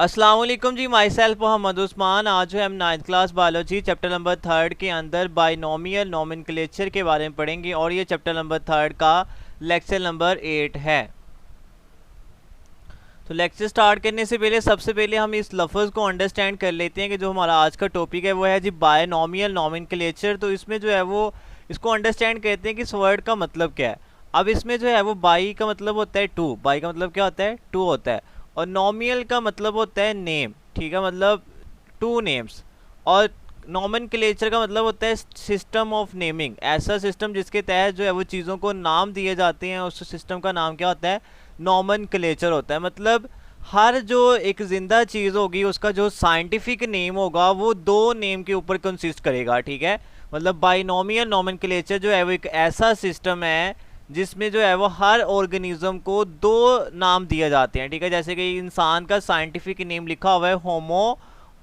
अस्सलाम वालेकुम जी। Myself Mohammad Usman. आज जो है हम 9th class biology chapter number 3 के अंदर बाइनोमियल नोमेनक्लेचर के बारे में पढ़ेंगे और ये चैप्टर नंबर 3 का लेक्चर नंबर 8 है। तो लेक्चर स्टार्ट करने से पहले सबसे पहले हम इस लफ्ज़ को अंडरस्टैंड कर लेते हैं कि जो हमारा आज का टॉपिक है वो है जी बाइनोमियल नोमेनक्लेचर। तो इसमें जो है वो इसको अंडरस्टैंड करते हैं कि इस वर्ड का मतलब क्या है। अब इसमें जो है वो बाई का मतलब होता है टू, बाई का मतलब क्या होता है टू होता है, और नॉमियल का मतलब होता है नेम, ठीक है, मतलब टू नेम्स। और नॉमेनक्लेचर का मतलब होता है सिस्टम ऑफ नेमिंग, ऐसा सिस्टम जिसके तहत जो है वो चीज़ों को नाम दिए जाते हैं, उस सिस्टम का नाम क्या होता है नॉमेनक्लेचर होता है। मतलब हर जो एक जिंदा चीज़ होगी उसका जो साइंटिफिक नेम होगा वो दो नेम के ऊपर कंसिस्ट करेगा, ठीक है। मतलब बाइनोमियल नॉमेनक्लेचर जो है वो एक ऐसा सिस्टम है जिसमें जो है वो हर ऑर्गेनिज्म को दो नाम दिए जाते हैं, ठीक है। जैसे कि इंसान का साइंटिफिक नेम लिखा हुआ है होमो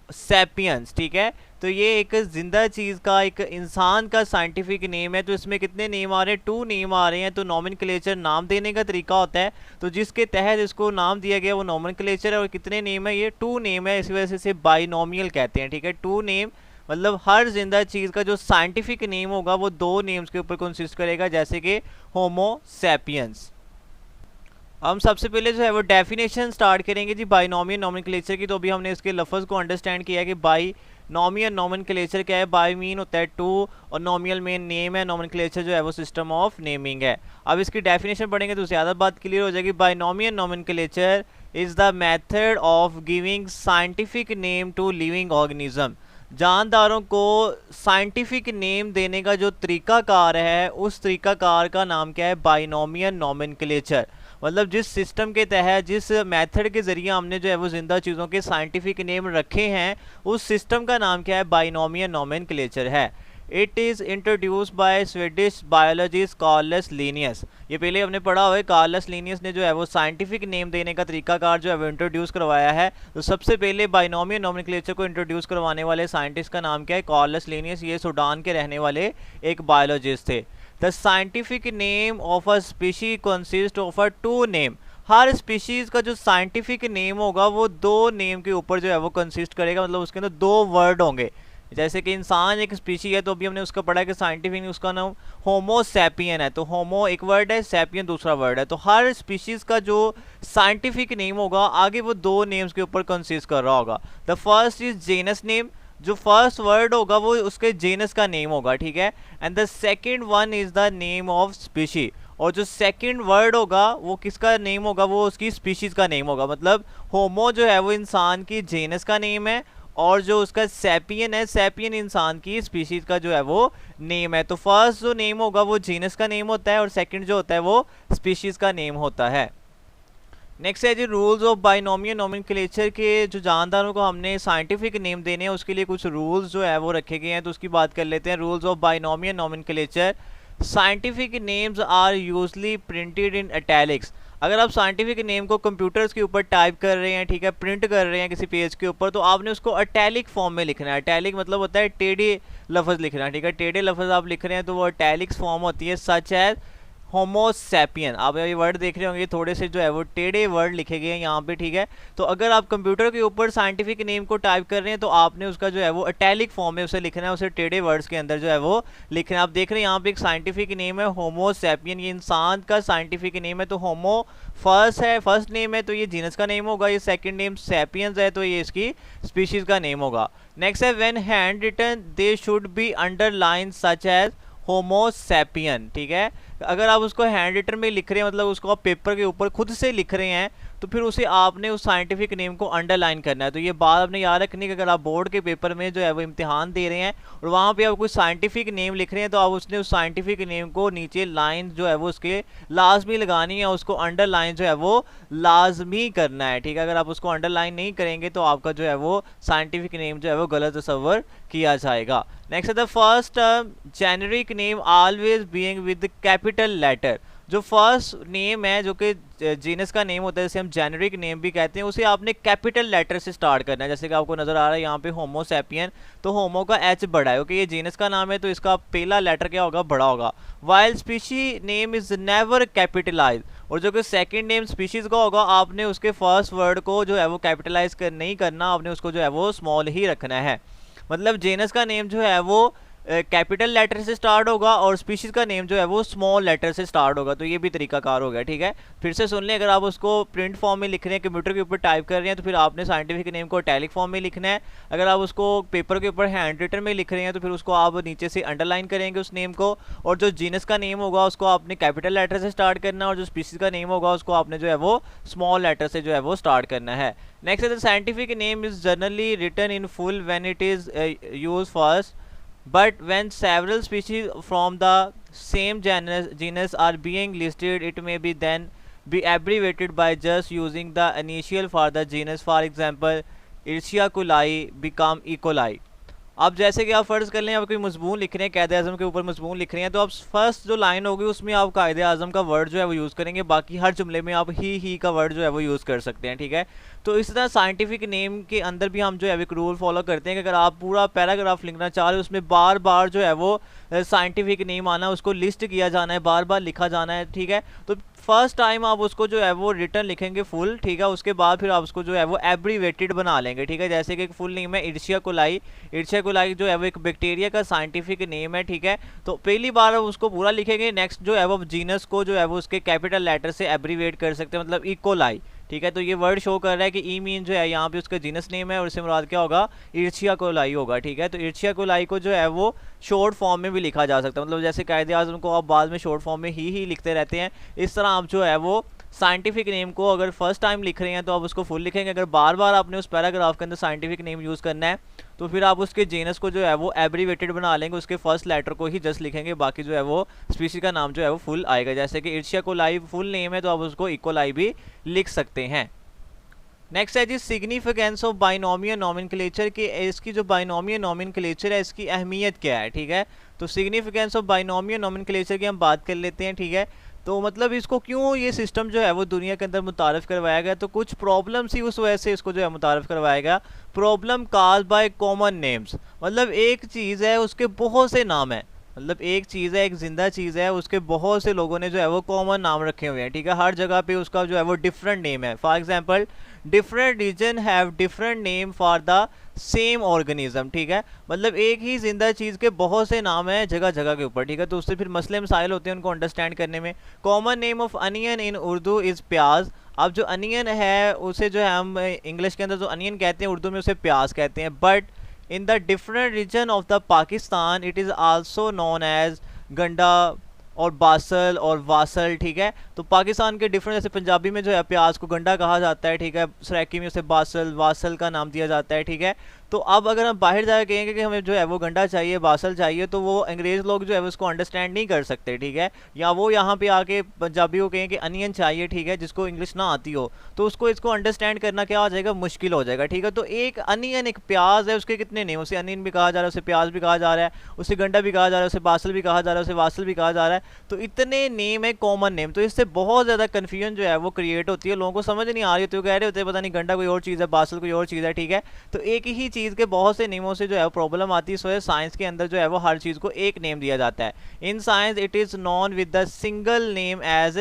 सैपियंस, ठीक है। तो ये एक जिंदा चीज़ का, एक इंसान का साइंटिफिक नेम है। तो इसमें कितने नेम आ रहे हैं, टू नेम आ रहे हैं। तो नॉमेनक्लेचर नाम देने का तरीका होता है, तो जिसके तहत इसको नाम दिया गया वो नॉमेनक्लेचर है। और कितने नेम है, ये टू नेम है, इस वजह से इसे बाइनोमियल कहते हैं, ठीक है। टू नेम मतलब हर जिंदा चीज़ का जो साइंटिफिक नेम होगा वो दो नेम्स के ऊपर कंसिस्ट करेगा, जैसे कि होमो सैपियंस। हम सबसे पहले जो है वो डेफिनेशन स्टार्ट करेंगे जी बाइनोमियल नोमेनक्लेचर की। तो अभी हमने इसके लफ्ज़ को अंडरस्टैंड किया है कि बाइनोमियल नोमेनक्लेचर क्या है। बाई मीन होता है टू और नोमियल मेन नेम है, नोमेनक्लेचर जो है वो सिस्टम ऑफ नेमिंग है। अब इसकी डेफिनेशन पढ़ेंगे तो ज़्यादा बात क्लियर हो जाएगी। Binomial nomenclature is the method of giving scientific name to living organism. जानदारों को साइंटिफिक नेम देने का जो तरीकाकार है उस तरीकाकार का नाम क्या है, बाइनोमियल नोमेनक्लेचर। मतलब जिस सिस्टम के तहत, जिस मेथड के ज़रिए हमने जो है वो जिंदा चीज़ों के साइंटिफिक नेम रखे हैं उस सिस्टम का नाम क्या है, बाइनोमियल नोमेनक्लेचर है। It is introduced by Swedish biologist Carolus Linnaeus. ये पहले हमने पढ़ा हुआ है, कार्लस लिनियस ने जो है वो साइंटिफिक नेम देने का तरीकाकार जो है वो इंट्रोड्यूस करवाया है। तो सबसे पहले बाइनोमियल नोमेनक्लेचर को इंट्रोड्यूस करवाने वाले साइंटिस्ट का नाम क्या है, कार्लस लिनियस। ये सूडान के रहने वाले एक बायोलॉजिस्ट थे। The scientific name of a species consist of a two name. हर स्पीशीज का जो साइंटिफिक नेम होगा वो दो नेम के ऊपर जो है वो कंसिस्ट करेगा, मतलब उसके अंदर दो वर्ड होंगे। जैसे कि इंसान एक स्पीशी है, तो अभी हमने उसका पढ़ा कि साइंटिफिक उसका नाम होमो सैपियन है। तो होमो एक वर्ड है, सैपियन दूसरा वर्ड है। तो हर स्पीशीज का जो साइंटिफिक नेम होगा आगे वो दो नेम्स के ऊपर कंसिस्ट कर रहा होगा। The first is genus name, जो फर्स्ट वर्ड होगा वो उसके जेनस का नेम होगा, ठीक है। And the second one is the name of species, और जो सेकेंड वर्ड होगा वो किसका नेम होगा, वो उसकी स्पीशीज का नेम होगा। मतलब होमो जो है वो इंसान की जेनस का नेम है, और जो उसका सैपियन है, सैपियन इंसान की स्पीशीज का जो है वो नेम है। तो फर्स्ट जो नेम होगा वो जीनस का नेम होता है और सेकंड जो होता है वो स्पीशीज का नेम होता है। नेक्स्ट है जी रूल्स ऑफ बाइनोमियल नोमेनक्लेचर के। जो जानदारों को हमने साइंटिफिक नेम देने हैं उसके लिए कुछ रूल्स जो है वो रखे गए हैं, तो उसकी बात कर लेते हैं। Rules of binomial nomenclature. Scientific names are usually printed in italics. अगर आप साइंटिफिक नेम को कंप्यूटर्स के ऊपर टाइप कर रहे हैं, ठीक है, प्रिंट कर रहे हैं किसी पेज के ऊपर, तो आपने उसको इटैलिक फॉर्म में लिखना है। इटैलिक मतलब होता है टेढ़े लफ्ज़ लिखना, ठीक है। टेढ़े लफ्ज़ आप लिख रहे हैं तो वो इटैलिक्स फॉर्म होती है, सच एज होमो सैपियन। आप ये वर्ड देख रहे होंगे थोड़े से जो है वो टेढ़े वर्ड लिखे गए हैं यहाँ पे, ठीक है। तो अगर आप कंप्यूटर के ऊपर साइंटिफिक नेम को टाइप कर रहे हैं तो आपने उसका जो है वो इटैलिक फॉर्म में उसे लिखना है, उसे टेढ़े वर्ड्स के अंदर जो है वो लिखना है। आप देख रहे हैं यहाँ पे एक साइंटिफिक नेम है होमो सैपियन, ये इंसान का साइंटिफिक नेम है। तो होमो फर्स्ट है, फर्स्ट नेम है तो ये जीनस का नेम होगा। ये सेकंड नेम सैपियंस है तो ये इसकी स्पीशीज का नेम होगा। नेक्स्ट है when hand written they should be underline such as Homo sapien, ठीक है। अगर आप उसको हैंड रिटन में लिख रहे हैं, मतलब उसको आप पेपर के ऊपर खुद से लिख रहे हैं, तो फिर उसे आपने उस साइंटिफिक नेम को अंडरलाइन करना है। तो ये बात आपने याद रखनी कि अगर आप बोर्ड के पेपर में जो है वो इम्तिहान दे रहे हैं और वहाँ पे आप कोई साइंटिफिक नेम लिख रहे हैं तो आप उसने उस साइंटिफिक नेम को नीचे लाइन जो है वो उसके लाजमी लगानी है, उसको अंडरलाइन जो है वो लाजमी करना है, ठीक है। अगर आप उसको अंडरलाइन नहीं करेंगे तो आपका जो है वो साइंटिफिक नेम जो है वो गलत तस्वर किया जाएगा। नेक्स्ट है the first generic name always being with capital letter. जो फर्स्ट नेम है जो कि जीनस का नेम होता है, जैसे हम जेनेरिक नेम भी कहते हैं, उसे आपने कैपिटल लेटर से स्टार्ट करना है। जैसे कि आपको नजर आ रहा है यहाँ पे होमो सैपियन, तो होमो का एच बड़ा है, ओके। ये जीनस का नाम है तो इसका पहला लेटर क्या होगा, बड़ा होगा। While species name is never capitalize. और जो कि सेकंड नेम स्पीशीज़ का होगा, आपने उसके फर्स्ट वर्ड को जो है वो कैपिटलाइज नहीं करना, आपने उसको जो है वो स्मॉल ही रखना है। मतलब जेनस का नेम जो है वो कैपिटल लेटर से स्टार्ट होगा और स्पीशीज का नेम जो है वो स्मॉल लेटर से स्टार्ट होगा। तो ये भी तरीकाकार हो गया, ठीक है। फिर से सुन लें, अगर आप उसको प्रिंट फॉर्म में लिख रहे हैं, कंप्यूटर के ऊपर टाइप कर रहे हैं, तो फिर आपने साइंटिफिक नेम को इटैलिक फॉर्म में लिखना है। अगर आप उसको पेपर के ऊपर हैंड रिटन में लिख रहे हैं, तो फिर उसको आप नीचे से अंडरलाइन करेंगे उस नेम को। और जो जीनस का नेम होगा उसको आपने कैपिटल लेटर से स्टार्ट करना है, और जो स्पीशीज का नेम होगा उसको आपने जो है वो स्मॉल लेटर से जो है वो स्टार्ट करना है। नेक्स्ट है the scientific name is generally written in full when it is used first, but when several species from the same genus are being listed, it may be then be abbreviated by just using the initial for the genus. For example, Escherichia coli become E. coli. अब जैसे कि आप फ़र्ज़ कर लें, आप कोई मज़मून लिख रहे हैं, कायदे आज़म के ऊपर मज़मून लिख रहे हैं, तो आप फर्स्ट जो लाइन होगी उसमें आप कायदे आज़म का वर्ड जो है वो यूज़ करेंगे, बाकी हर जुमले में आप ही का वर्ड जो है वो यूज़ कर सकते हैं, ठीक है। तो इस तरह साइंटिफिक नेम के अंदर भी हम जो है एक रूल फॉलो करते हैं कि अगर आप पूरा पैराग्राफ लिखना चाह रहे हो, उसमें बार बार जो है वो साइंटिफिक नेम आना, उसको लिस्ट किया जाना है, बार बार लिखा जाना है, ठीक है। तो फर्स्ट टाइम आप उसको जो है वो रिटर्न लिखेंगे फुल, ठीक है। उसके बाद फिर आप उसको जो है वो एब्रीवेटेड बना लेंगे, ठीक है। जैसे कि एक फुल नेम है इर्शिया कोलाई, इर्शिया कोलाई जो है वो एक बैक्टीरिया का साइंटिफिक नेम है, ठीक है। तो पहली बार आप उसको पूरा लिखेंगे, नेक्स्ट जो है वो जीनस को जो है वो उसके कैपिटल लेटर से एब्रीवेट कर सकते हैं, मतलब इकोलाई, ठीक है। तो ये वर्ड शो कर रहा है कि ई मीन जो है यहाँ पे उसका जीनस नेम है और इससे मुराद क्या होगा, इर्शिया कोलाई होगा, ठीक है। तो इर्शिया कोलाई को जो है वो शॉर्ट फॉर्म में भी लिखा जा सकता है, मतलब जैसे कायदे आज़म को आप बाद में शॉर्ट फॉर्म में ही लिखते रहते हैं, इस तरह आप जो है वो साइंटिफिक नेम को अगर फर्स्ट टाइम लिख रहे हैं तो आप उसको फुल लिखेंगे। अगर बार बार आपने उस पैराग्राफ के अंदर साइंटिफिक नेम यूज़ करना है तो फिर आप उसके जीनस को जो है वो एब्रीवेटेड बना लेंगे, उसके फर्स्ट लेटर को ही जस्ट लिखेंगे, बाकी जो है वो स्पीशीज का नाम जो है वो फुल आएगा। जैसे कि इर्शिया कोलाई फुल नेम है तो आप उसको इकोलाई भी लिख सकते हैं। नेक्स्ट है जी सिग्निफिकेंस ऑफ बाइनोमियल नोमेनक्लेचर की, इसकी जो बाइनोमियल नोमेनक्लेचर है इसकी अहमियत क्या है, ठीक है। तो सिग्निफिकेंस ऑफ बाइनोमियल नोमेनक्लेचर की हम बात कर लेते हैं, ठीक है। तो मतलब इसको क्यों ये सिस्टम जो है वो दुनिया के अंदर मुतारफ़ करवाया गया, तो कुछ प्रॉब्लम सी उस वजह से इसको जो है मुतारफ़ करवाया गया। Problem cause by common names, मतलब एक चीज़ है उसके बहुत से नाम हैं, मतलब एक चीज़ है, एक जिंदा चीज़ है, उसके बहुत से लोगों ने जो है वो कॉमन नाम रखे हुए हैं, ठीक है। हर जगह पे उसका जो है वो डिफरेंट नेम है। For example different region have different name for the same organism, ठीक है। मतलब एक ही जिंदा चीज़ के बहुत से नाम हैं जगह जगह के ऊपर, ठीक है। तो उससे फिर मसले मसाइल होते हैं उनको अंडरस्टैंड करने में। Common name of onion in Urdu is प्याज। अब जो अनियन है उसे जो है हम इंग्लिश के अंदर जो अनियन कहते हैं, उर्दू में उसे प्याज कहते हैं। But in the different region of the Pakistan it is also known as गंडा और बासल और वासल, ठीक है। तो पाकिस्तान के डिफरेंट, जैसे पंजाबी में जो है प्याज को गंडा कहा जाता है, ठीक है। सराइकी में उसे बासल वासल का नाम दिया जाता है, ठीक है। तो अब अगर हम बाहर जाकर कहेंगे कि हमें जो है वो गंडा चाहिए, बासल चाहिए, तो वो अंग्रेज़ लोग जो है उसको अंडरस्टैंड नहीं कर सकते, ठीक है। या वो यहाँ पे आके पंजाबी को कहें कि अनियन चाहिए, ठीक है, जिसको इंग्लिश ना आती हो, तो उसको इसको अंडरस्टैंड करना क्या हो जाएगा, मुश्किल हो जाएगा, ठीक है। तो एक अनियन, एक प्याज है, उसके कितने नेम, उसे अनियन भी कहा जा रहा है, उसे प्याज भी कहा जा रहा है, उसे गंडा भी कहा जा रहा है, उसे बासल भी कहा जा रहा है, उसे वासल भी कहा जा रहा है। तो इतने नेम है कॉमन नेम, तो इससे बहुत ज़्यादा कन्फ्यूजन जो है वो क्रिएट होती है, लोगों को समझ नहीं आ रही, तो कह रहे होते हैं पता नहीं गंडा कोई और चीज़ है, बासल कोई और चीज़ है, ठीक है। तो एक ही चीज़ के बहुत से नेमों से जो है प्रॉब्लम आती है। इस वजह साइंस के अंदर जो है वो हर चीज़ को एक नेम दिया जाता है। In science it is known with the single name as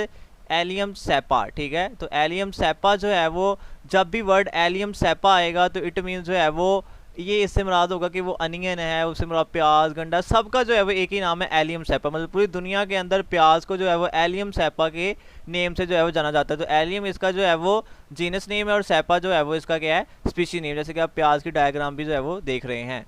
Allium cepa, ठीक है। तो एलियम सेपा जो है वो, जब भी वर्ड एलियम सेपा आएगा तो इट मीन जो है वो ये इससे मुराद होगा कि वो अनियन है, उससे मुराद प्याज गंडा, सबका जो है वो एक ही नाम है एलियम सेपा। मतलब पूरी दुनिया के अंदर प्याज को जो है वो एलियम सेपा के नेम से जो है वो जाना जाता है। तो एलियम इसका जो है वो जीनस नेम है और सेपा जो है वो इसका क्या है, स्पीशी नेम, जैसे कि आप प्याज की डायग्राम भी जो है वो देख रहे हैं।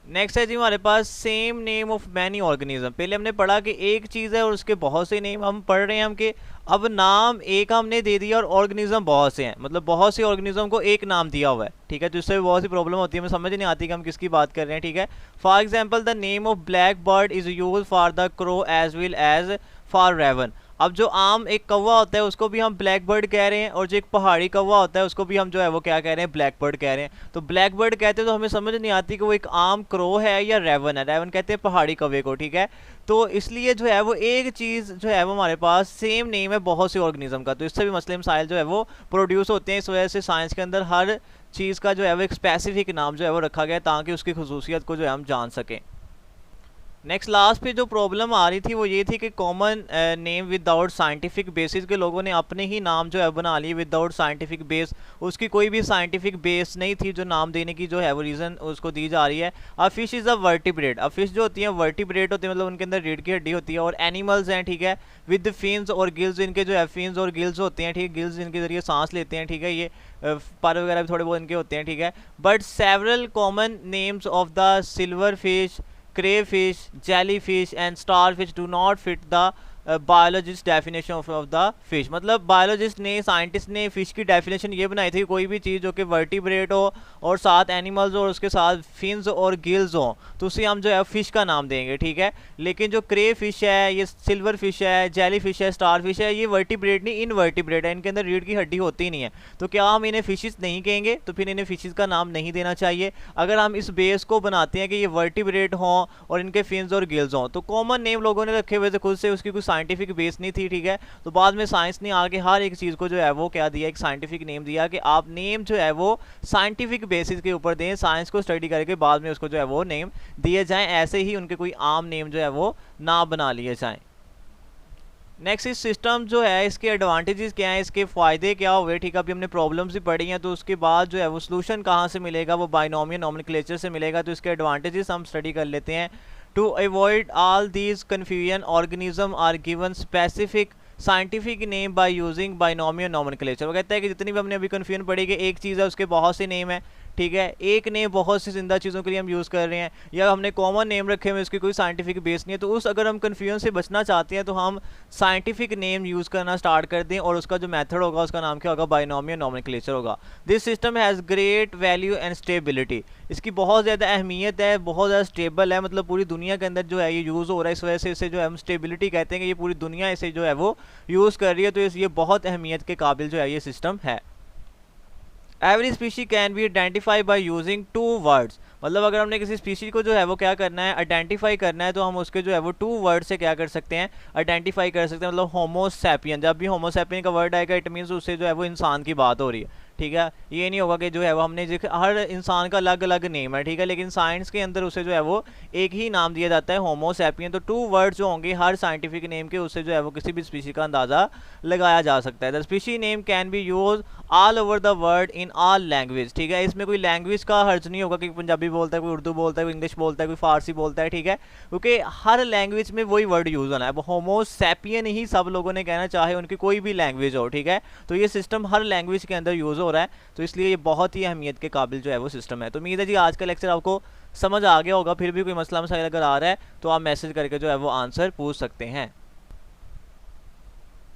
नेक्स्ट है जी हमारे पास same name of many organism. पहले हमने पढ़ा कि एक चीज़ है और उसके बहुत से नेम, हम पढ़ रहे हैं हम कि अब नाम एक हमने दे दिया और ऑर्गेनिज्म बहुत से हैं, मतलब बहुत से ऑर्गेनिज्म को एक नाम दिया हुआ है, ठीक है। तो इससे बहुत सी प्रॉब्लम होती है, हमें समझ नहीं आती कि हम किसकी बात कर रहे हैं, ठीक है। For example the name of black bird is use for the crow as well as for raven. अब जो आम एक कौवा होता है उसको भी हम ब्लैक बर्ड कह रहे हैं, और जो एक पहाड़ी कौवा होता है उसको भी हम जो है वो क्या कह रहे हैं, ब्लैक बर्ड कह रहे हैं। तो ब्लैक बर्ड कहते हैं तो हमें समझ नहीं आती कि वो एक आम क्रो है या रेवन है, रेवन कहते हैं पहाड़ी कौवे को, ठीक है। तो इसलिए जो है वो एक चीज़ जो है वो हमारे पास सेम नेम है बहुत से ऑर्गेनिज्म का, तो इससे भी मसले मसाइल जो है वो प्रोड्यूस होते हैं। इस वजह से साइंस के अंदर हर चीज़ का जो है वो एक स्पेसिफिक नाम जो है वो रखा गया है ताकि उसकी खसूसियत को जो है हम जान सकें। नेक्स्ट लास्ट पे जो प्रॉब्लम आ रही थी वो ये थी कि common name without scientific basis के लोगों ने अपने ही नाम जो है बना लिए विदाउट साइंटिफिक बेस, उसकी कोई भी साइंटिफिक बेस नहीं थी जो नाम देने की जो है वो रीज़न उसको दी जा रही है। A fish is a vertebrate, a fish जो होती है वर्टिब्रेट होती है, मतलब उनके अंदर रीढ़ की हड्डी होती है, और एनिमल्स हैं, ठीक है, विद फिन्स और गिल्स, इनके जो है फिन्स और गिल्स होते हैं, ठीक है, गिल्स इनके जरिए सांस लेते हैं, ठीक है, ये पर वगैरह भी थोड़े बहुत इनके होते हैं, ठीक है। But several common names of the silver fish, crayfish, jellyfish and starfish do not fit the biologist definition of the fish. मतलब बायोलॉजिस्ट ने, साइंटिस्ट ने फिश की डेफिनेशन ये बनाई थी कि कोई भी चीज़ जो कि वर्टिब्रेट हो और साथ एनिमल्स हो और उसके साथ फिन्स और गिल्स हो तो उसे हम जो है फिश का नाम देंगे, ठीक है। लेकिन जो क्रे फिश है, ये सिल्वर फिश है, जेली फिश है, स्टार फिश है, ये वर्टिब्रेट नहीं इनवर्टिब्रेट है, इनके अंदर रीढ़ की हड्डी होती नहीं है, तो क्या हम इन्हें फिशेस नहीं कहेंगे? तो फिर इन्हें फिशेस का नाम नहीं देना चाहिए। अगर हम इस बेस को बनाते हैं कि ये वर्टिब्रेट हों और इनके फिन्स और गिल्स हों, तो कॉमन नेम लोगों ने रखे हुए थे खुद से, उसकी कोई साइंटिफिक बेस नहीं थी, ठीक है। तो बाद में साइंस ने आगे हर एक चीज़ को जो है वो क्या दिया, एक साइंटिफिक नेम दिया कि आप नेम जो है वो साइंटिफिक बेसिस के ऊपर दें, साइंस को स्टडी करके बाद में उसको जो है वो नेम दिए जाएं, ऐसे ही उनके कोई आम नेम जो है वो ना बना लिए जाएं। नेक्स्ट, इस सिस्टम जो है इसके एडवांटेजेस क्या हैं, इसके फ़ायदे क्या हुए, ठीक है। अभी हमने प्रॉब्लम्स भी पढ़ी हैं, तो उसके बाद जो है वो सोल्यूशन कहाँ से मिलेगा, वो बाइनोमियल नोमेनक्लेचर से मिलेगा। तो इसके एडवांटेजेस हम स्टडी कर लेते हैं। To avoid all these confusion organism are given specific scientific name by using binomial nomenclature. वो कहता है कि जितनी भी हमने अभी कन्फ्यूजन पढ़ी कि एक चीज़ है उसके बहुत से नेम है, ठीक है, एक नेम बहुत सी जिंदा चीज़ों के लिए हम यूज़ कर रहे हैं, या हमने कॉमन नेम रखे हुए उसकी कोई साइंटिफिक बेस नहीं है, तो उस अगर हम कन्फ्यूजन से बचना चाहते हैं तो हम साइंटिफिक नेम यूज़ करना स्टार्ट कर दें, और उसका जो मेथड होगा उसका नाम क्या होगा, बाइनोमियल नोमेनक्लेचर होगा। This system has great value and stability, इसकी बहुत ज़्यादा अहमियत है, बहुत ज़्यादा स्टेबल है, मतलब पूरी दुनिया के अंदर जो है ये यूज़ हो रहा है, इस वजह से इसे जो है हम स्टेबिलिटी कहते हैं कि ये पूरी दुनिया इसे जो है वो यूज़ कर रही है, तो ये बहुत अहमियत के काबिल जो है ये सिस्टम है। Every species can be identify by using 2 words, मतलब अगर हमने किसी स्पीशी को जो है वो क्या करना है, आइडेंटिफाई करना है, तो हम उसके जो है वो 2 वर्ड से क्या कर सकते हैं, आइडेंटिफाई कर सकते हैं। मतलब होमोसैपियन, जब भी होमोसैपियन का वर्ड आएगा इट मीन्स उससे जो है वो इंसान की बात हो रही है, ठीक है। ये नहीं होगा कि जो है वो हमने हर इंसान का अलग अलग नेम है, ठीक है, लेकिन साइंस के अंदर उसे जो है वो एक ही नाम दिया जाता है, होमोसैपियन। तो 2 वर्ड जो होंगे हर साइंटिफिक नेम के, उससे जो है वो किसी भी स्पीशी का अंदाज़ा लगाया जा सकता है। The species name can be use all over the world in all language, ठीक है, इसमें कोई लैंग्वेज का हर्ज नहीं होगा कि पंजाबी बोलता है, कोई उर्दू बोलता है, कोई इंग्लिश बोलता है, कोई फारसी बोलता है, ठीक है, क्योंकि हर लैंग्वेज में वही वर्ड यूज़ होना है। अब होमोसैपियन ही सब लोगों ने कहना चाहे उनकी कोई भी लैंग्वेज हो, ठीक है, तो ये सिस्टम हर लैंग्वेज के अंदर यूज़ हो रहा है, तो इसलिए ये बहुत ही अहमियत के काबिल जो है वो सिस्टम है। तो उम्मीद है जी आज का लेक्चर आपको समझ आ गया होगा। फिर भी कोई मसला मसाइल अगर आ रहा है तो आप मैसेज करके जो है वो आंसर पूछ सकते हैं।